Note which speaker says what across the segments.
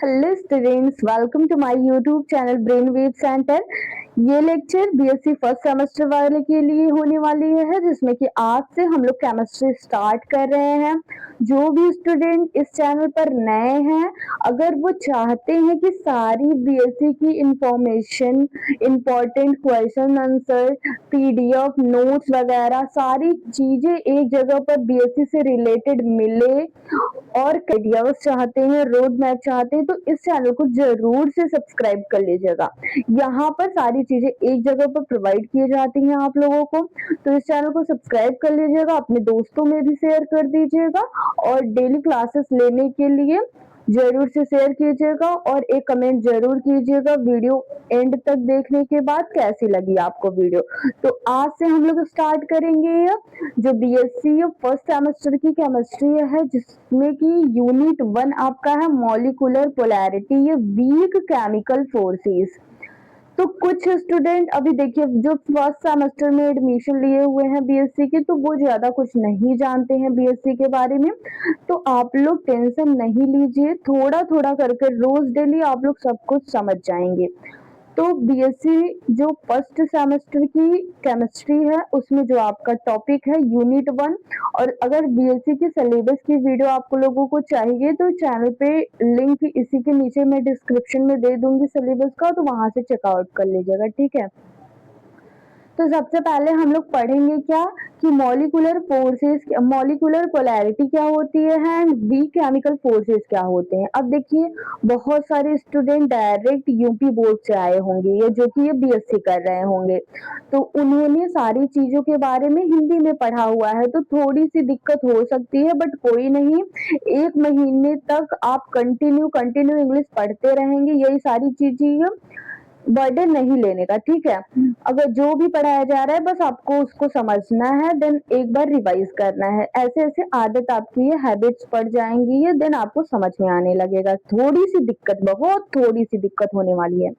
Speaker 1: Hello students, welcome to my YouTube channel brain wave centre. ये lecture BSc first semester वाले के लिए होने वाली है, जिसमें कि आज से हम लोग केमिस्ट्री स्टार्ट कर रहे हैं। जो भी स्टूडेंट इस चैनल पर नए हैं, अगर वो चाहते हैं कि सारी बीएससी की information, important question answer, PDF notes वगैरह सारी चीजें एक जगह पर बीएससी से रिलेटेड मिले और आइडियाज चाहते हैं, रोड मैप चाहते हैं, तो इस चैनल को जरूर से सब्सक्राइब कर लीजिएगा। यहाँ पर सारी चीजें एक जगह पर प्रोवाइड की जाती हैं आप लोगों को, तो इस चैनल को सब्सक्राइब कर लीजिएगा, अपने दोस्तों में भी शेयर कर दीजिएगा और डेली क्लासेस लेने के लिए जरूर से शेयर कीजिएगा और एक कमेंट जरूर कीजिएगा वीडियो एंड तक देखने के बाद कैसी लगी आपको वीडियो। तो आज से हम लोग स्टार्ट करेंगे जो बीएससी फर्स्ट सेमेस्टर की केमिस्ट्री है, जिसमें कि यूनिट 1 आपका है मॉलिक्यूलर पोलैरिटी, ये वीक केमिकल फोर्सेस। तो कुछ स्टूडेंट अभी देखिए जो फर्स्ट सेमेस्टर में एडमिशन लिए हुए हैं बीएससी के, तो वो ज्यादा कुछ नहीं जानते हैं बीएससी के बारे में। तो आप लोग टेंशन नहीं लीजिए, थोड़ा थोड़ा करके रोज डेली आप लोग सब कुछ समझ जाएंगे। तो बीएससी जो फर्स्ट सेमेस्टर की केमिस्ट्री है, उसमें जो आपका टॉपिक है यूनिट 1। और अगर बीएससी की सिलेबस की वीडियो आपको लोगों को चाहिए तो चैनल पे लिंक इसी के नीचे मैं डिस्क्रिप्शन में दे दूंगी सिलेबस का, तो वहां से चेकआउट कर लीजिएगा, ठीक है। तो सबसे पहले हम लोग पढ़ेंगे क्या कि मॉलिक्यूलर फोर्सेस, मॉलिक्यूलर पोलैरिटी क्या होती है एंड वीक केमिकल फोर्सेस क्या होते हैं। अब देखिए बहुत सारे स्टूडेंट डायरेक्ट यूपी बोर्ड से आए होंगे या जो कि ये बीएससी कर रहे होंगे, तो उन्होंने सारी चीजों के बारे में हिंदी में पढ़ा हुआ है, तो थोड़ी सी दिक्कत हो सकती है, बट कोई नहीं। 1 महीने तक आप कंटिन्यू इंग्लिश पढ़ते रहेंगे, यही सारी चीजें बर्डन नहीं लेने का, ठीक है। अगर जो भी पढ़ाया जा रहा है बस आपको उसको समझना है, देन एक बार रिवाइज करना है। ऐसे ऐसे आदत आपकी ये हैबिट्स पड़ जाएंगी है, देन आपको समझ में आने लगेगा। थोड़ी सी दिक्कत, बहुत थोड़ी सी दिक्कत होने वाली है।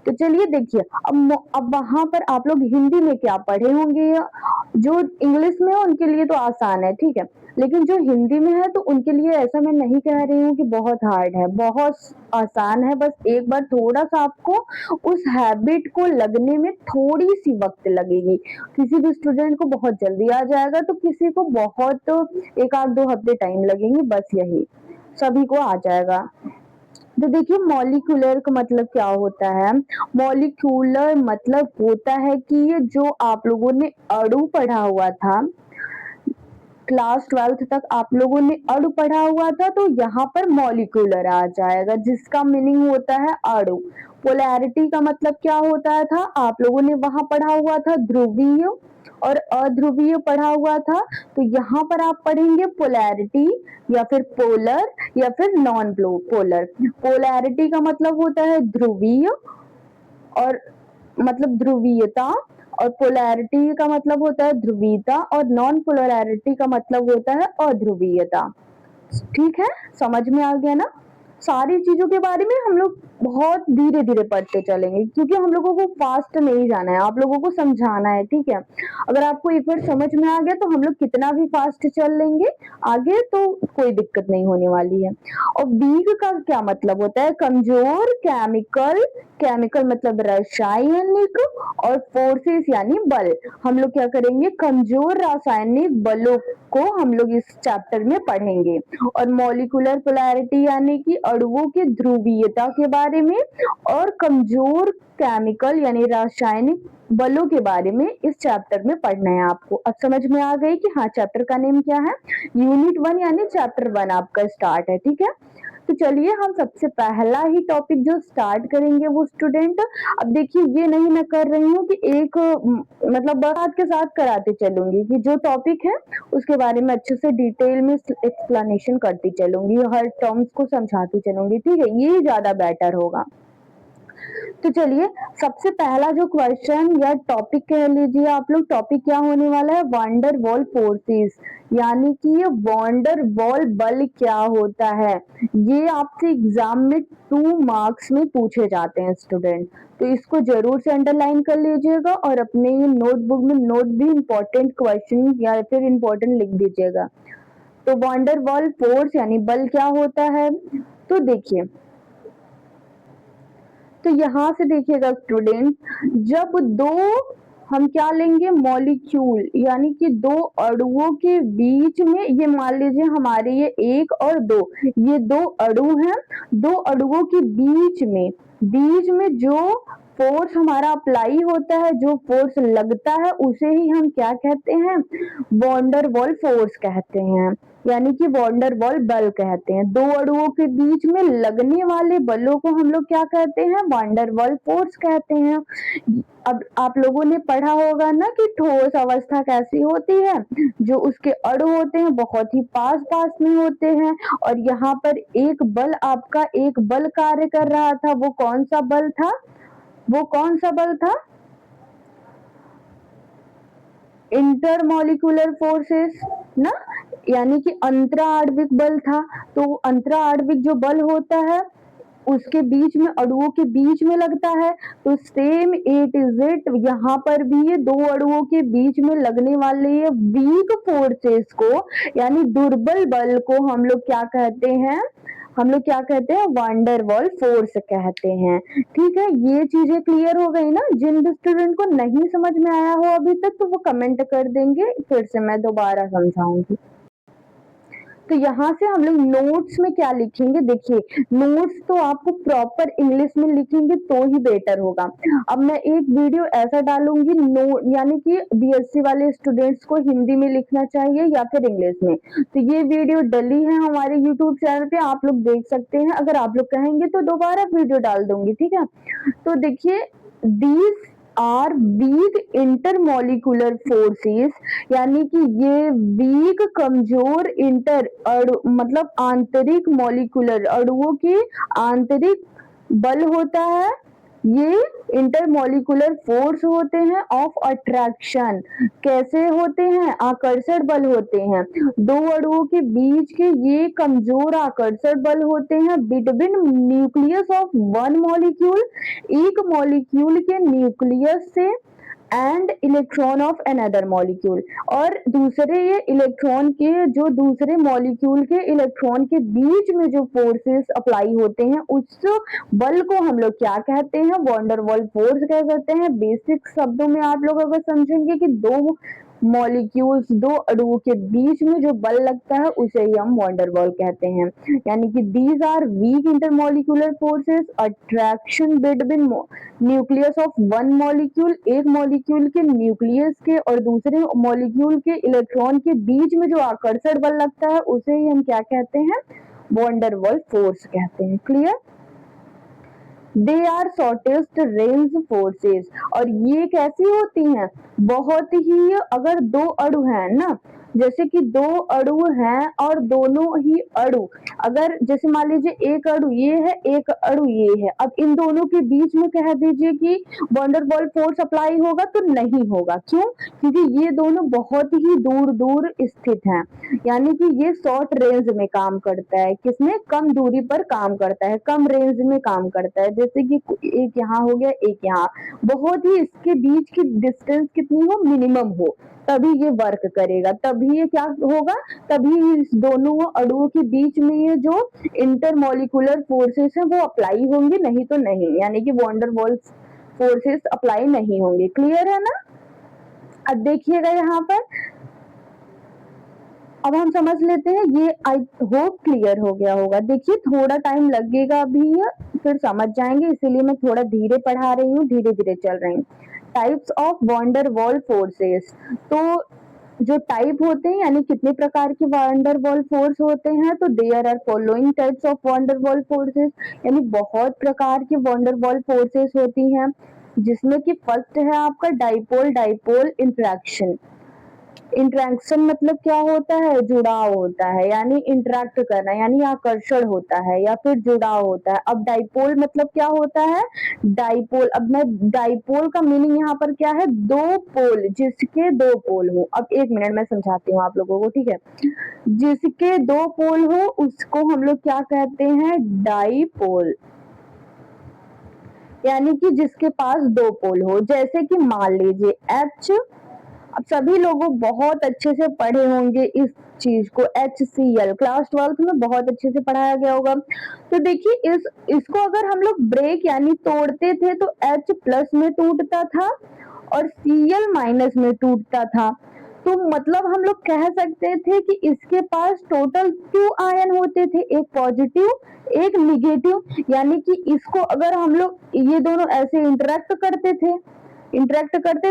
Speaker 1: तो चलिए देखिए, अब वहां पर आप लोग हिंदी में क्या पढ़े होंगे, जो इंग्लिश में है उनके लिए तो आसान है, ठीक है, लेकिन जो हिंदी में है तो उनके लिए ऐसा मैं नहीं कह रही हूँ कि बहुत हार्ड है, बहुत आसान है। बस एक बार थोड़ा सा आपको उस हैबिट को लगने में थोड़ी सी वक्त लगेगी। किसी भी स्टूडेंट को बहुत जल्दी आ जाएगा, तो किसी को बहुत 1-2 हफ्ते टाइम लगेंगे, बस यही सभी को आ जाएगा। तो देखिए मॉलिक्यूलर का मतलब क्या होता है। मॉलिक्यूलर मतलब होता है कि ये जो आप लोगों ने अणु पढ़ा हुआ था, क्लास 12th तक आप लोगों ने अणु पढ़ा हुआ था, तो यहाँ पर मॉलिक्यूलर आ जाएगा, जिसका मीनिंग होता है अणु। पोलैरिटी का मतलब क्या होता था, आप लोगों ने वहां पढ़ा हुआ था ध्रुवीय और अध्रुवीय पढ़ा हुआ था, तो यहाँ पर आप पढ़ेंगे पोलैरिटी या फिर पोलर या फिर नॉन पोलर। पोलैरिटी का मतलब होता है ध्रुवीय और मतलब ध्रुवीयता, और पोलैरिटी का मतलब होता है ध्रुवीयता, और नॉन पोलैरिटी का मतलब होता है अध्रुवीयता। ठीक है, समझ में आ गया ना। सारी चीजों के बारे में हम लोग बहुत धीरे धीरे पढ़ते चलेंगे, क्योंकि हम लोगों को फास्ट नहीं जाना है, आप लोगों को समझाना है, ठीक है। अगर आपको एक बार समझ में आ गया तो हम लोग कितना भी फास्ट चल लेंगे आगे, तो कोई दिक्कत नहीं होने वाली है। और वीक का क्या मतलब होता है, कमजोर, केमिकल, केमिकल मतलब रासायनिक, और फोर्सेस यानी बल। हम लोग क्या करेंगे, कमजोर रासायनिक बलों को हम लोग इस चैप्टर में पढ़ेंगे, और मॉलिक्यूलर पोलैरिटी यानी कि अणुओं की ध्रुवीयता के बारे में, और कमजोर केमिकल यानी रासायनिक बलों के बारे में इस चैप्टर में पढ़ना है आपको। अब समझ में आ गई कि हाँ चैप्टर का नेम क्या है, यूनिट 1 यानी चैप्टर 1 आपका स्टार्ट है, ठीक है। तो चलिए हम सबसे पहला ही टॉपिक जो स्टार्ट करेंगे वो स्टूडेंट, अब देखिए ये नहीं मैं कर रही हूँ कि एक मतलब बात के साथ कराते चलूंगी, कि जो टॉपिक है उसके बारे में अच्छे से डिटेल में एक्सप्लेनेशन करती चलूंगी, हर टर्म्स को समझाती चलूंगी, ठीक है, ये ज्यादा बेटर होगा। तो चलिए सबसे पहला जो क्वेश्चन या टॉपिक कह लीजिए आप लोग, टॉपिक क्या होने वाला है, वंडर वॉल फोर्सेस, यानी कि ये वंडर वॉल बल क्या होता है। ये आपसे एग्जाम में 2 मार्क्स में पूछे जाते हैं स्टूडेंट, तो इसको जरूर से अंडरलाइन कर लीजिएगा और अपने ये नोटबुक में नोट भी इंपॉर्टेंट क्वेश्चन या फिर इंपॉर्टेंट लिख दीजिएगा। तो वंडर वॉल फोर्स यानी बल क्या होता है, तो देखिए तो यहाँ से देखिएगा स्टूडेंट, जब दो हम क्या लेंगे मॉलिक्यूल, यानी कि दो अणुओं के बीच में, ये मान लीजिए हमारे ये 1 और 2, ये दो अणु हैं, दो अणुओं के बीच में जो फोर्स हमारा अप्लाई होता है, जो फोर्स लगता है, उसे ही हम क्या कहते हैं, वॉन डर वाल फोर्स कहते हैं, यानी कि वॉन डर वाल बल कहते हैं। दो अणुओं के बीच में लगने वाले बलों को हम लोग क्या कहते हैं, वॉन डर वाल फोर्स कहते हैं। अब आप लोगों ने पढ़ा होगा ना कि ठोस अवस्था कैसी होती है, जो उसके अणु होते हैं बहुत ही पास पास में होते हैं, और यहाँ पर एक बल, आपका एक बल कार्य कर रहा था, वो कौन सा बल था, वो कौन सा बल था, इंटरमॉलिक्यूलर फोर्सेस ना, यानी कि अंतराआण्विक बल था। तो अंतराआण्विक जो बल होता है उसके बीच में, अणुओं के बीच में लगता है, तो सेम इट इज इट यहाँ पर भी ये दो अणुओं के बीच में लगने वाले ये वीक फोर्सेस को, यानी दुर्बल बल को हम लोग क्या कहते हैं, हम लोग क्या कहते हैं, वॉन डर वाल फोर्स कहते हैं। ठीक है, ये चीजें क्लियर हो गई ना। जिन स्टूडेंट को नहीं समझ में आया हो अभी तक, तो वो कमेंट कर देंगे, फिर से मैं दोबारा समझाऊंगी। तो यहाँ से हम लोग नोट्स में क्या लिखेंगे, देखिए नोट्स तो आपको प्रॉपर इंग्लिश में लिखेंगे तो ही बेटर होगा। अब मैं एक वीडियो ऐसा डालूंगी, यानी कि बीएससी वाले स्टूडेंट्स को हिंदी में लिखना चाहिए या फिर इंग्लिश में, तो ये वीडियो डली है हमारे यूट्यूब चैनल पे, आप लोग देख सकते हैं। अगर आप लोग कहेंगे तो दोबारा वीडियो डाल दूंगी, ठीक है। तो देखिए, these are weak intermolecular forces, यानी कि ये वीक कमजोर इंटर अणु मतलब आंतरिक मॉलिक्यूलर अणुओं की आंतरिक बल होता है, ये इंटरमॉलिक्यूलर फोर्स होते हैं ऑफ अट्रैक्शन। कैसे होते हैं, आकर्षण बल होते हैं, दो अणुओं के बीच के ये कमजोर आकर्षण बल होते हैं between nucleus of one molecule, एक मॉलिक्यूल के न्यूक्लियस से, and electron of another molecule, और दूसरे ये इलेक्ट्रॉन के, जो दूसरे मॉलिक्यूल के इलेक्ट्रॉन के बीच में जो फोर्सेस अप्लाई होते हैं, उस बल को हम लोग क्या कहते हैं, वॉन डर वाल फोर्स कह सकते हैं। बेसिक शब्दों में आप लोग अगर समझेंगे कि दो मॉलिक्यूल्स, दो अणुओं के बीच में जो बल लगता है उसे ही हम वॉन डर वाल कहते हैं। यानी कि these are weak intermolecular forces, attraction between nucleus of one molecule, एक मॉलिक्यूल के न्यूक्लियस के और दूसरे मॉलिक्यूल के इलेक्ट्रॉन के बीच में जो आकर्षण बल लगता है उसे ही हम क्या कहते हैं, वॉन डर वाल फोर्स कहते हैं। Clear. They are shortest range forces, और ये कैसी होती हैं, बहुत ही, अगर दो अणु हैं ना, जैसे कि दो अणु हैं और दोनों ही अणु, अगर जैसे मान लीजिए एक अणु ये है, एक अणु ये है, अब इन दोनों के बीच में कह दीजिए कि वॉन डर वाल फोर्स अप्लाई होगा, तो नहीं होगा। क्यों, क्योंकि ये दोनों बहुत ही दूर दूर स्थित हैं, यानी कि ये शॉर्ट रेंज में काम करता है, किसमें, कम दूरी पर काम करता है, कम रेंज में काम करता है। जैसे कि एक यहाँ हो गया, एक यहाँ, बहुत ही इसके बीच की डिस्टेंस कितनी हो, मिनिमम हो, तभी ये वर्क करेगा, तभी ये क्या होगा, तभी इस दोनों अणुओं के बीच में ये जो इंटरमॉलिक्यूलर फोर्सेस है वो अप्लाई होंगे, नहीं तो नहीं, यानी कि von der Waals forces apply नहीं होंगे। क्लियर है ना। अब देखिएगा यहाँ पर, अब हम समझ लेते हैं, ये आई होप क्लियर हो गया होगा। देखिए थोड़ा टाइम लगेगा अभी, फिर समझ जाएंगे, इसीलिए मैं थोड़ा धीरे पढ़ा रही हूँ, धीरे धीरे चल रही हूँ। Types of van der Waals forces, तो जो टाइप होते हैं, यानी कितने प्रकार के वॉन डर वाल फोर्स होते हैं, तो there are following types of van der Waals forces, यानी बहुत प्रकार की वॉन डर वाल फोर्सेस होती हैं, जिसमें कि फर्स्ट है आपका डाइपोल डाइपोल इंटरेक्शन। इंटरेक्शन मतलब क्या होता है, जुड़ाव होता है, यानी इंटरेक्ट करना, यानी आकर्षण होता है या फिर जुड़ाव होता है। अब डाइपोल मतलब क्या होता है, डाइपोल, अब मैं डाइपोल का मीनिंग यहाँ पर क्या है, दो पोल, जिसके दो पोल हो। अब एक मिनट में समझाती हूँ आप लोगों को, ठीक है। जिसके दो पोल हो उसको हम लोग क्या कहते हैं, डाइपोल, यानी कि जिसके पास दो पोल हो। जैसे कि मान लीजिए H, अब सभी लोगों बहुत अच्छे से पढ़े होंगे इस चीज को, HCl, क्लास 12th में बहुत अच्छे से पढ़ाया गया होगा। तो देखिए इसको अगर हम लोग ब्रेक यानी तोड़ते थे तो H प्लस में टूटता था और Cl माइनस में टूटता था। तो मतलब हम लोग कह सकते थे कि इसके पास टोटल 2 आयन होते थे, एक पॉजिटिव एक निगेटिव, यानी कि इसको अगर हम लोग ये दोनों ऐसे इंटरेक्ट करते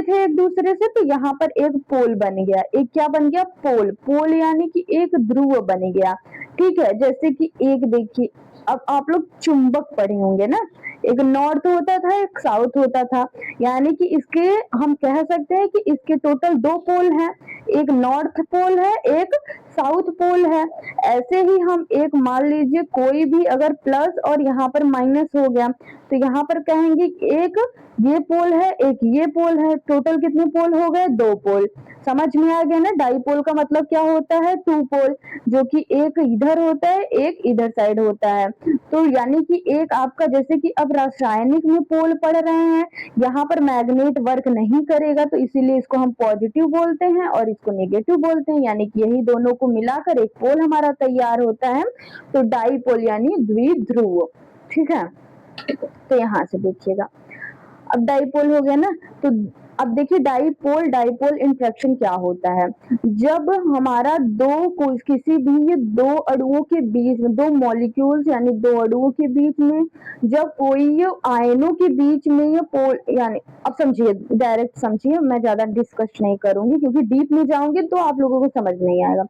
Speaker 1: थे एक दूसरे से, तो यहाँ पर एक पोल बन गया। एक क्या बन गया? पोल यानी कि एक ध्रुव बन गया। ठीक है, जैसे कि एक देखिए, अब आप लोग चुंबक पढ़े होंगे ना, एक नॉर्थ होता था एक साउथ होता था, यानी कि इसके हम कह सकते हैं कि इसके टोटल 2 पोल हैं, एक नॉर्थ पोल है एक साउथ पोल है। ऐसे ही हम एक मान लीजिए कोई भी अगर प्लस और यहाँ पर माइनस हो गया, तो यहाँ पर कहेंगे एक ये पोल है एक ये पोल है, टोटल कितने पोल हो गए? 2 पोल। समझ में आ गया ना? डाइपोल का मतलब क्या होता है? 2 पोल, जो कि एक इधर होता है एक इधर साइड होता है। तो यानी कि एक आपका, जैसे कि अब रासायनिक में पोल पढ़ रहे हैं, यहाँ पर मैग्नेट वर्क नहीं करेगा, तो इसीलिए इसको हम पॉजिटिव बोलते हैं और इसको नेगेटिव बोलते हैं, यानी कि यही दोनों को मिलाकर एक पोल हमारा तैयार होता है। तो डाइपोल यानी द्विध्रुव। ठीक है, तो यहाँ से देखिएगा, अब डाइपोल हो गया ना, तो अब देखिए डाइपोल इंटरेक्शन क्या होता है? जब हमारा किसी भी ये 2 अणुओं के बीच में, 2 मॉलिक्यूल्स यानी 2 अणुओं के बीच में जब कोई आयनों के बीच में ये पोल, यानी अब समझिए, डायरेक्ट समझिए, मैं ज्यादा डिस्कस नहीं करूंगी क्योंकि डीप में जाऊंगी तो आप लोगों को समझ नहीं आएगा।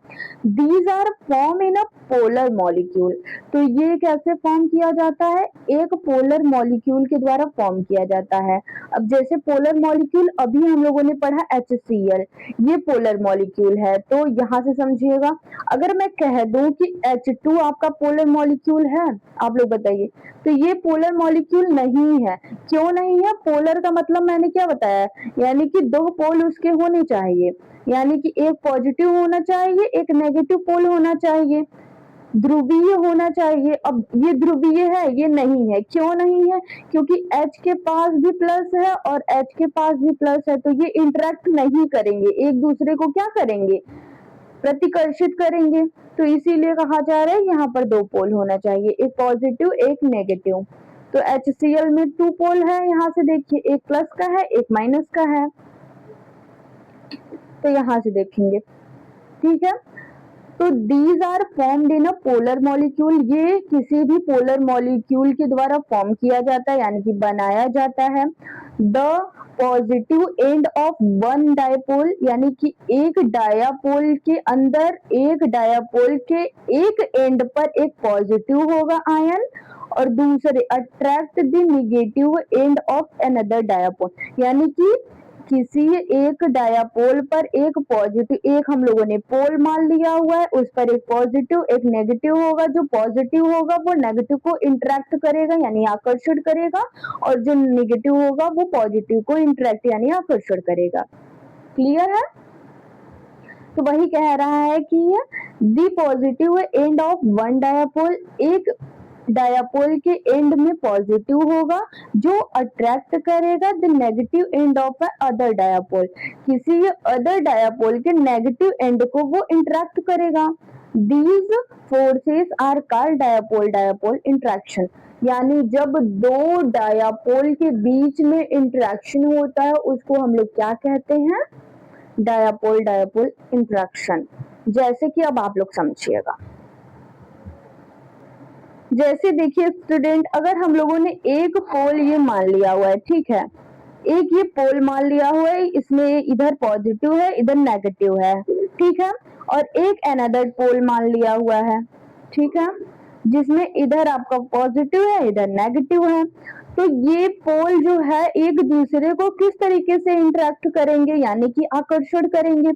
Speaker 1: These are form in a polar molecule. तो ये कैसे फॉर्म किया जाता है? एक पोलर मॉलिक्यूल के द्वारा फॉर्म किया जाता है। अब जैसे पोलर मॉलिक्यूल अभी हम लोगों ने पढ़ा HCl, ये पोलर मॉलिक्यूल है, तो यहाँ से समझिएगा, अगर मैं कह दूं कि H2 आपका पोलर मॉलिक्यूल है, आप लोग बताइए, तो ये पोलर मॉलिक्यूल नहीं है। क्यों नहीं है? पोलर का मतलब मैंने क्या बताया, यानी कि 2 पोल उसके होने चाहिए, यानी कि एक पॉजिटिव होना चाहिए एक नेगेटिव पोल होना चाहिए, ध्रुवीय होना चाहिए। अब ये ध्रुवीय है, ये नहीं है। क्यों नहीं है? क्योंकि H के पास भी प्लस है और H के पास भी प्लस है, तो ये इंटरेक्ट नहीं करेंगे, एक दूसरे को क्या करेंगे? प्रतिकर्षित करेंगे। तो इसीलिए कहा जा रहा है यहाँ पर 2 पोल होना चाहिए, एक पॉजिटिव एक नेगेटिव। तो HCl में 2 पोल है, यहाँ से देखिए, एक प्लस का है एक माइनस का है, तो यहाँ से देखेंगे। ठीक है, तो these are formed in a polar molecule, ये किसी भी पोलर मॉलिक्यूल के द्वारा फॉर्म किया जाता है, यानी कि बनाया जाता है। The positive end of one dipole, यानी कि एक डायापोल के अंदर, एक डायापोल के एक एंड पर एक पॉजिटिव होगा आयन, और दूसरे attract the negative end of another dipole, यानी कि किसी एक डायापोल पर एक पॉजिटिव, एक हम लोगों ने पोल मान लिया हुआ है, उस पर एक पॉजिटिव एक नेगेटिव होगा, जो पॉजिटिव होगा वो नेगेटिव को इंटरेक्ट करेगा यानी आकर्षण करेगा, और जो नेगेटिव होगा वो पॉजिटिव को इंटरेक्ट यानी आकर्षण करेगा। क्लियर है? तो वही कह रहा है कि the positive end of one dipole, एक डायापोल के एंड में पॉजिटिव होगा जो अट्रैक्ट करेगा the negative end of other dipole, किसी अदर डायापोल के नेगेटिव एंड को वो इंटरेक्ट करेगा। These forces are called dipole dipole interaction, यानी जब 2 डायापोल के बीच में इंटरेक्शन होता है उसको हम लोग क्या कहते हैं? Dipole dipole interaction. जैसे कि अब आप लोग समझिएगा, जैसे देखिए स्टूडेंट, अगर हम लोगों ने एक पोल ये मान लिया हुआ है, ठीक है, एक ये पोल मान लिया हुआ है, इसमें इधर पॉजिटिव है इधर नेगेटिव है, ठीक है, और एक अनदर पोल मान लिया हुआ है, ठीक है, जिसमें इधर आपका पॉजिटिव है इधर नेगेटिव है। तो ये पोल जो है एक दूसरे को किस तरीके से इंटरेक्ट करेंगे, यानी कि आकर्षण करेंगे।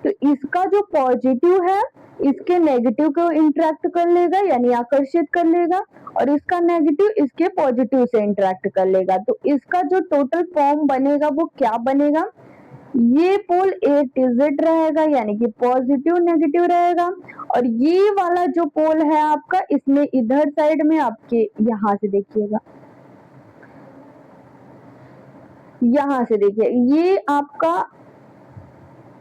Speaker 1: तो इसका जो पॉजिटिव है इसके नेगेटिव को इंटरेक्ट कर लेगा यानी आकर्षित कर लेगा, और इसका नेगेटिव इसके पॉजिटिव से इंटरेक्ट कर लेगा। तो इसका जो टोटल फॉर्म बनेगा वो क्या बनेगा? ये पोल A टिजिट रहेगा यानी कि पॉजिटिव नेगेटिव रहेगा, और ये वाला जो पोल है आपका, इसमें इधर साइड में आपके यहाँ से देखिएगा, यहाँ से देखिए, ये आपका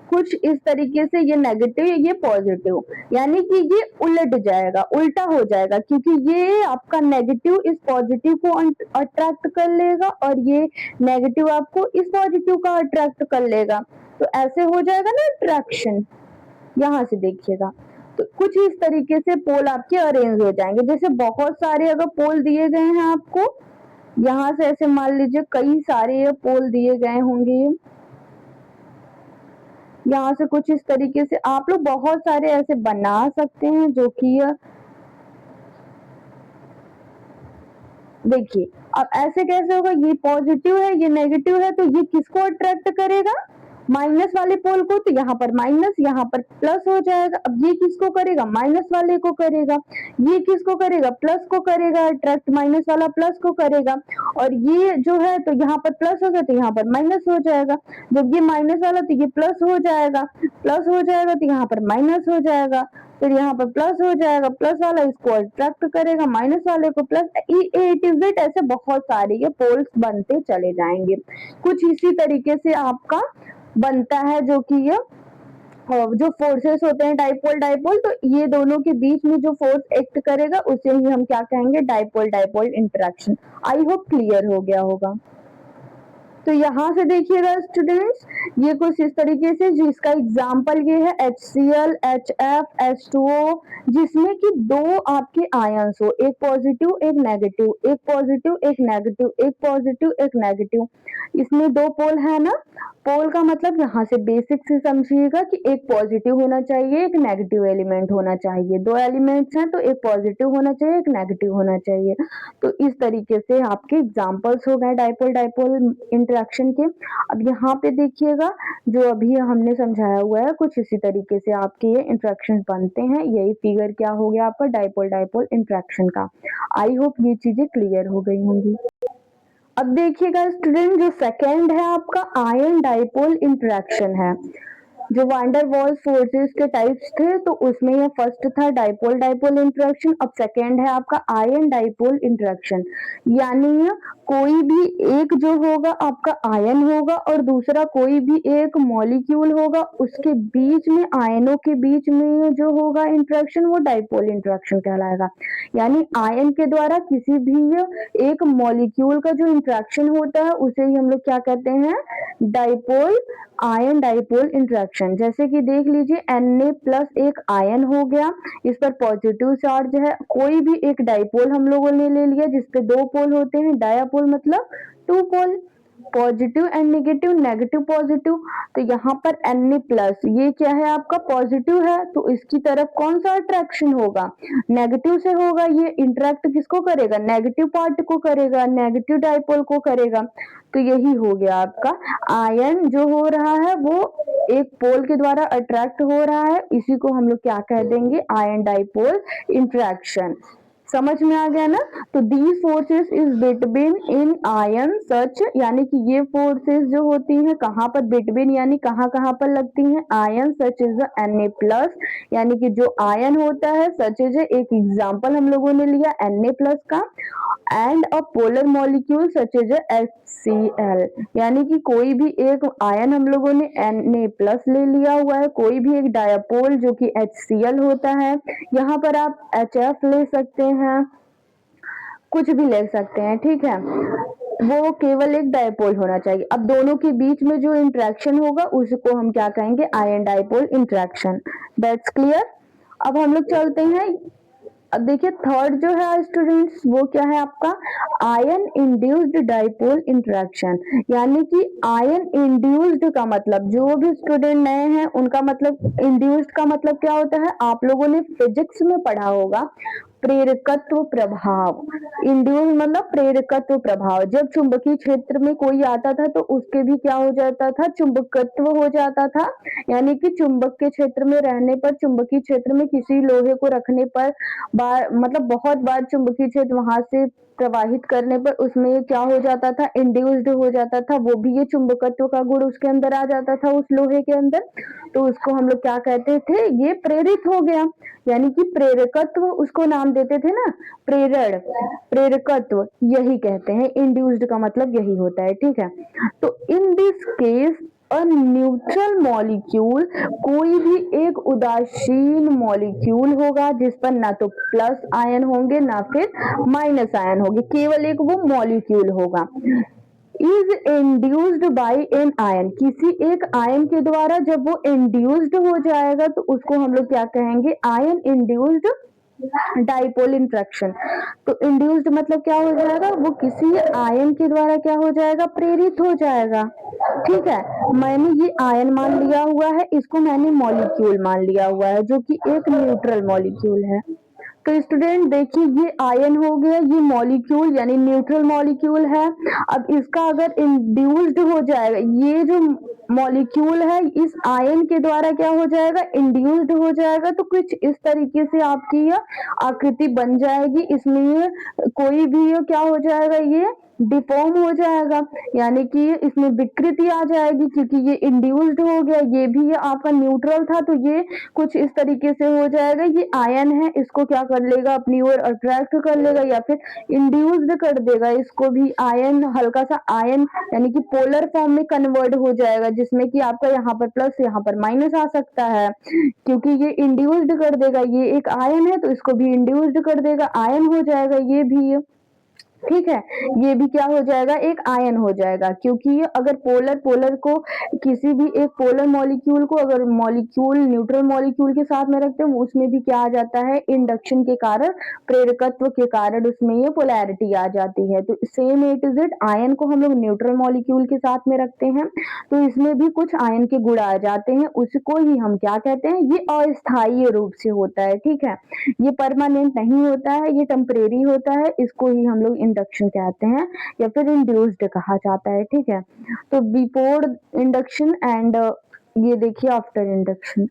Speaker 1: कुछ इस तरीके से ये नेगेटिव ये पॉजिटिव, यानी कि ये उलट जाएगा, उल्टा हो जाएगा, क्योंकि ये आपका नेगेटिव इस पॉजिटिव को अट्रैक्ट कर लेगा और ये नेगेटिव आपको इस पॉजिटिव का अट्रैक्ट कर लेगा। तो ऐसे हो जाएगा ना अट्रैक्शन। यहाँ से देखिएगा, तो कुछ इस तरीके से पोल आपके अरेंज हो जाएंगे। जैसे बहुत सारे अगर पोल दिए गए हैं आपको, यहाँ से ऐसे मान लीजिए कई सारे ये पोल दिए गए होंगे, यहाँ से कुछ इस तरीके से आप लोग बहुत सारे ऐसे बना सकते हैं, जो कि देखिए अब ऐसे कैसे होगा, ये पॉजिटिव है ये नेगेटिव है, तो ये किसको अट्रैक्ट करेगा, माइनस वाले पोल को, तो यहाँ पर माइनस यहाँ पर प्लस हो जाएगा। अब ये किसको करेगा, माइनस वाले को करेगा, ये किसको करेगा, प्लस को करेगा अट्रैक्ट, माइनस वाला प्लस को करेगा, और ये जो है तो यहाँ पर प्लस हो गया तो यहाँ पर माइनस हो जाएगा, जब ये माइनस वाला तो ये प्लस हो जाएगा, प्लस हो जाएगा तो यहाँ पर माइनस हो जाएगा, फिर यहाँ पर प्लस हो जाएगा, प्लस वाला इसको अट्रैक्ट करेगा, माइनस वाले को प्लस, इट इज इट, ऐसे बहुत सारे ये पोल्स बनते चले जाएंगे। कुछ इसी तरीके से आपका बनता है, जो कि ये जो फोर्सेस होते हैं डाइपोल डाइपोल, तो ये दोनों के बीच में जो फोर्स एक्ट करेगा उसे ही हम क्या कहेंगे, dipole dipole interaction. I hope clear हो गया होगा। तो यहाँ से देखिएगा स्टूडेंट्स, ये कुछ इस तरीके से, जिसका एग्जाम्पल ये है HCl, HF, H2O, जिसमें कि दो आपके आयंस हो, एक पॉजिटिव एक नेगेटिव, एक पॉजिटिव एक नेगेटिव, एक पॉजिटिव एक नेगेटिव, इसमें दो पोल है ना। पोल का मतलब यहाँ से बेसिक से समझिएगा कि एक पॉजिटिव होना चाहिए एक नेगेटिव एलिमेंट होना चाहिए, दो एलिमेंट्स हैं तो एक पॉजिटिव होना चाहिए एक नेगेटिव होना चाहिए। तो इस तरीके से आपके एग्जाम्पल्स हो गए डाइपोल डाइपोल इंटरेक्शन के। अब यहाँ पे देखिएगा, जो अभी हमने समझाया हुआ है कुछ इसी तरीके से आपके ये इंटरेक्शन बनते हैं। यही फिगर क्या हो गया आपका, डाइपोल डाइपोल इंटरेक्शन का। आई होप ये चीजें क्लियर हो गई होंगी। अब देखिएगा स्टूडेंट, जो सेकेंड है आपका आयन डाइपोल इंटरेक्शन है। जो वांडर वॉल्स फोर्सेस के टाइप्स थे, तो उसमें ये फर्स्ट था डाइपोल डाइपोल इंटरेक्शन। अब सेकेंड है आपका आयन डाइपोल इंटरेक्शन, यानी कोई भी एक जो होगा आपका आयन होगा और दूसरा कोई भी एक मॉलिक्यूल होगा, उसके बीच में आयनों के बीच में जो होगा इंटरेक्शन वो डाइपोल इंटरेक्शन कहलाएगा। यानी आयन के द्वारा किसी भी एक मॉलिक्यूल का जो इंटरेक्शन होता है उसे ही हम लोग क्या कहते हैं, डाइपोल आयन डाइपोल इंटरेक्शन। जैसे कि देख लीजिए Na प्लस एक आयन हो गया, इस पर पॉजिटिव चार्ज है, कोई भी एक डाइपोल हम लोगों ने ले लिया जिसपे दो पोल होते हैं, डायापोल मतलब two pole, positive and negative, negative positive. तो यहाँ पर Na प्लस ये क्या है आपका पॉजिटिव है, तो इसकी तरफ कौन सा अट्रैक्शन होगा, नेगेटिव से होगा। ये इंटरेक्ट किसको करेगा, नेगेटिव पार्ट को करेगा, नेगेटिव डाइपोल को करेगा। तो यही हो गया आपका आयन जो हो रहा है वो एक पोल के द्वारा अट्रैक्ट हो रहा है, इसी को हम लोग क्या कह देंगे, आयन डाइपोल इंटरेक्शन। समझ में आ गया ना। तो these forces is between in ion such, यानी कि ये फोर्सेस जो होती हैं कहाँ पर, बिटवीन यानी कहाँ कहाँ पर लगती हैं, ion such is Na plus, यानी कि जो आयन होता है सच इज, एक एग्जाम्पल हम लोगों ने लिया Na प्लस का, and a polar molecule such is HCl, यानी कि कोई भी एक आयन हम लोगों ने Na प्लस ले लिया हुआ है, कोई भी एक डायपोल जो कि HCl होता है, यहाँ पर आप HF ले सकते हैं, कुछ भी ले सकते हैं, ठीक है, वो केवल एक डायपोल होना चाहिए। अब दोनों के बीच में जो इंटरेक्शन होगा उसको हम क्या कहेंगे, ion dipole interaction. That's clear. अब हम लोग चलते हैं, अब देखिए थर्ड जो है स्टूडेंट्स वो क्या है आपका, आयन इंड्यूस्ड डाइपोल इंटरेक्शन। यानी कि आयन इंड्यूस्ड का मतलब, जो भी स्टूडेंट नए हैं उनका मतलब, इंड्यूस्ड का मतलब क्या होता है, आप लोगों ने फिजिक्स में पढ़ा होगा, प्रेरकत्व प्रभाव। इंड्यूस मतलब प्रेरकत्व प्रभाव, जब चुंबकीय क्षेत्र में कोई आता था तो उसके भी क्या हो जाता था, चुंबकत्व हो जाता था। यानी कि चुंबक के क्षेत्र में रहने पर, चुंबकीय क्षेत्र में किसी लोहे को रखने पर मतलब बहुत बार चुंबकीय क्षेत्र वहां से प्रवाहित करने पर उसमें क्या हो जाता था, इंड्यूस्ड हो जाता था, वो भी ये चुंबकत्व का गुण उसके अंदर आ जाता था उस लोहे के अंदर, तो उसको हम लोग क्या कहते थे, ये प्रेरित हो गया। यानी कि प्रेरकत्व उसको नाम देते थे ना, प्रेरण, प्रेरकत्व यही कहते हैं, इंड्यूस्ड का मतलब यही होता है, ठीक है। तो in this case a neutral molecule कोई भी एक उदासीन मॉलिक्यूल होगा जिस पर ना तो प्लस आयन होंगे ना फिर माइनस आयन होंगे, केवल एक वो मॉलिक्यूल होगा। Is induced by an ion, किसी एक आयन के द्वारा जब वो इंड्यूस्ड हो जाएगा तो उसको हम लोग क्या कहेंगे, आयन इंड्यूस्ड डाइपोल इंट्रैक्शन। तो इंड्यूस्ड मतलब क्या हो जाएगा, वो किसी आयन के द्वारा क्या हो जाएगा, प्रेरित हो जाएगा। ठीक है, मैंने ये आयन मान लिया हुआ है, इसको मैंने मॉलिक्यूल मान लिया हुआ है जो कि एक न्यूट्रल मॉलिक्यूल है। तो स्टूडेंट देखिए, ये आयन हो गया, ये मॉलिक्यूल यानी न्यूट्रल मॉलिक्यूल है। अब इसका अगर इंड्यूस्ड हो जाएगा, ये जो मॉलिक्यूल है इस आयन के द्वारा क्या हो जाएगा, इंड्यूस्ड हो जाएगा, तो कुछ इस तरीके से आपकी यह आकृति बन जाएगी। इसमें ये कोई भी ये क्या हो जाएगा, ये डिफॉर्म हो जाएगा, यानी कि इसमें विकृति आ जाएगी क्योंकि ये इंड्यूस्ड हो गया, ये भी ये आपका न्यूट्रल था, तो ये कुछ इस तरीके से हो जाएगा। ये आयन है, इसको क्या कर लेगा, अपनी ओर अट्रैक्ट कर लेगा या फिर इंड्यूस्ड कर देगा, इसको भी आयन, हल्का सा आयन यानी कि पोलर फॉर्म में कन्वर्ट हो जाएगा, जिसमें कि आपका यहाँ पर प्लस यहाँ पर माइनस आ सकता है क्योंकि ये इंड्यूस्ड कर देगा। ये एक आयन है तो इसको भी इंड्यूस्ड कर देगा, आयन हो जाएगा ये भी। ठीक है, ये भी क्या हो जाएगा, एक आयन हो जाएगा, क्योंकि अगर पोलर को किसी भी एक पोलर मॉलिक्यूल को अगर मॉलिक्यूल न्यूट्रल मॉलिक्यूल के साथ में रखते हैं, उसमें भी क्या आ जाता है, इंडक्शन के कारण, प्रेरकत्व के कारण उसमें ये पोलैरिटी आ जाती है। तो same A to Z ion को हम लोग न्यूट्रल मॉलिक्यूल के साथ में रखते हैं तो इसमें भी कुछ आयन के गुण आ जाते हैं, उसको ही हम क्या कहते हैं, ये अस्थायी रूप से होता है। ठीक है, ये परमानेंट नहीं होता है, ये टेम्परेरी होता है, इसको ही हम लोग इंडक्शन कहते हैं या फिर इंड्यूस्ड कहा जाता है। ठीक है, तो बिफोर इंडक्शन एंड ये देखिए आफ्टर इंडक्शन।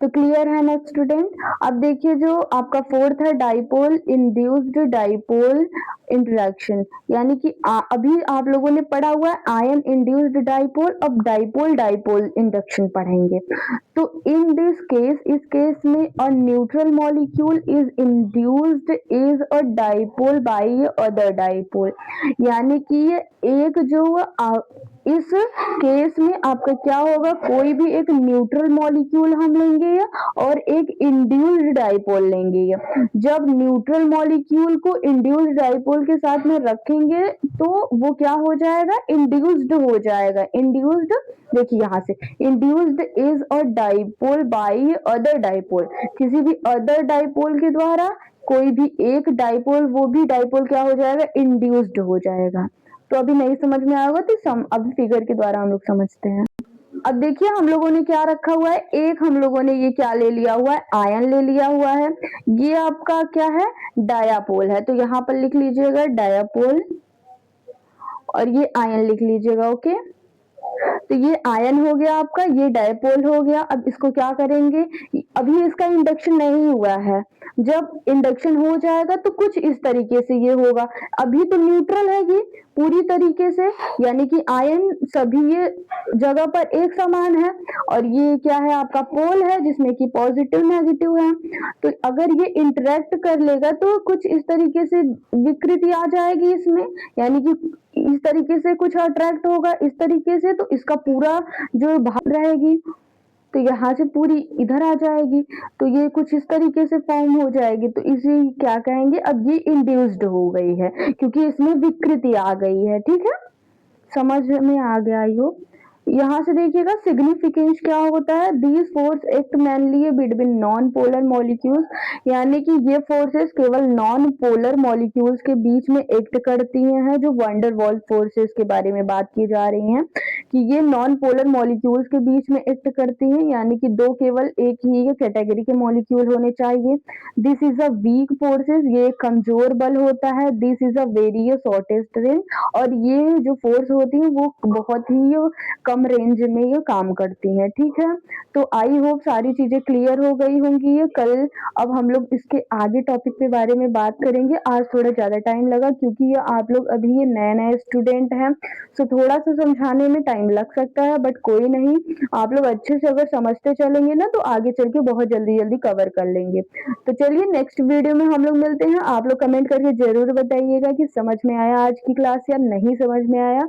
Speaker 1: तो क्लियर है ना स्टूडेंट। अब देखिए जो आपका फोर्थ है, डाइपोल इंड्यूस्ड डाइपोल इंटरेक्शन, यानी कि अभी आप लोगों ने पढ़ा हुआ है आयन इंड्यूस्ड डाइपोल, अब डाइपोल डाइपोल इंडक्शन पढ़ेंगे। तो इन दिस केस, इस केस में a neutral molecule is induced is a dipole by other dipole, यानी कि ये एक जो इस केस में आपका क्या होगा, कोई भी एक न्यूट्रल मॉलिक्यूल हम लेंगे और एक इंड्यूस्ड डाइपोल लेंगे। जब न्यूट्रल मॉलिक्यूल को इंड्यूस्ड डाइपोल के साथ में रखेंगे तो वो क्या हो जाएगा, इंड्यूस्ड हो जाएगा। इंड्यूस्ड देखिए यहाँ से, induced is a dipole by other dipole, किसी भी अदर डाइपोल के द्वारा कोई भी एक डाइपोल, वो भी डाइपोल क्या हो जाएगा, इंड्यूस्ड हो जाएगा। तो अभी नहीं समझ में आएगा तो अभी फिगर के द्वारा हम लोग समझते हैं। अब देखिए हम लोगों ने क्या रखा हुआ है, एक हम लोगों ने ये क्या ले लिया हुआ है, आयन ले लिया हुआ है। ये आपका क्या है, डायापोल है, तो यहाँ पर लिख लीजिएगा डायापोल और ये आयन लिख लीजिएगा। ओके, तो ये आयन हो गया आपका, ये डायपोल हो गया। अब इसको क्या करेंगे, अभी इसका इंडक्शन नहीं हुआ है, जब इंडक्शन हो जाएगा तो कुछ इस तरीके से ये होगा। अभी तो न्यूट्रल है ये पूरी तरीके से, यानी कि आयन सभी ये जगह पर एक समान है और ये क्या है आपका पोल है जिसमें कि पॉजिटिव नेगेटिव है। तो अगर ये इंटरेक्ट कर लेगा तो कुछ इस तरीके से विकृति आ जाएगी इसमें, यानी कि इस तरीके से कुछ अट्रैक्ट होगा इस तरीके से, तो इसका पूरा जो भाग रहेगी तो यहाँ से पूरी इधर आ जाएगी, तो ये कुछ इस तरीके से फॉर्म हो जाएगी। तो इसे क्या कहेंगे, अब ये इंड्यूस्ड हो गई है क्योंकि इसमें विकृति आ गई है। ठीक है, समझ में आ गया आई होप। यहाँ से देखिएगा सिग्निफिकेंस क्या होता है, these force act mainly between non polar molecules, यानी कि ये फोर्सेस केवल नॉन पोलर मॉलिक्यूल्स के बीच में एक्ट करती हैं। जो वंडर वॉल फोर्सेस के बारे में बात की जा रही है कि ये नॉन पोलर मॉलिक्यूल्स के बीच में एक्ट करती हैं, यानी कि दो केवल एक ही कैटेगरी के मॉलिक्यूल होने चाहिए। This is a weak forces, ये कमजोर बल होता है। This is a very shortest range, और ये जो फोर्स होती है वो बहुत ही कम रेंज में ये काम करती हैं। ठीक है, तो आई होप सारी चीजें क्लियर हो गई होंगी। ये कल अब हम लोग इसके आगे टॉपिक के बारे में बात करेंगे। आज थोड़ा ज्यादा टाइम लगा क्योंकि ये आप लोग अभी ये नए नए स्टूडेंट हैं, तो थोड़ा सा समझाने में टाइम लग सकता है, बट कोई नहीं, आप लोग अच्छे से अगर समझते चलेंगे ना तो आगे चल के बहुत जल्दी जल्दी कवर कर लेंगे। तो चलिए नेक्स्ट वीडियो में हम लोग मिलते हैं। आप लोग कमेंट करके जरूर बताइएगा कि समझ में आया आज की क्लास या नहीं समझ में आया।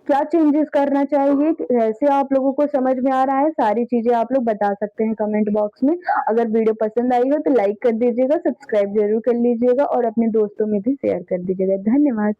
Speaker 1: क्या चेंजेस करना चाहिए, कैसे आप लोगों को समझ में आ रहा है, सारी चीज़ें आप लोग बता सकते हैं कमेंट बॉक्स में। अगर वीडियो पसंद आई हो तो लाइक कर दीजिएगा, सब्सक्राइब ज़रूर कर लीजिएगा और अपने दोस्तों में भी शेयर कर दीजिएगा। धन्यवाद।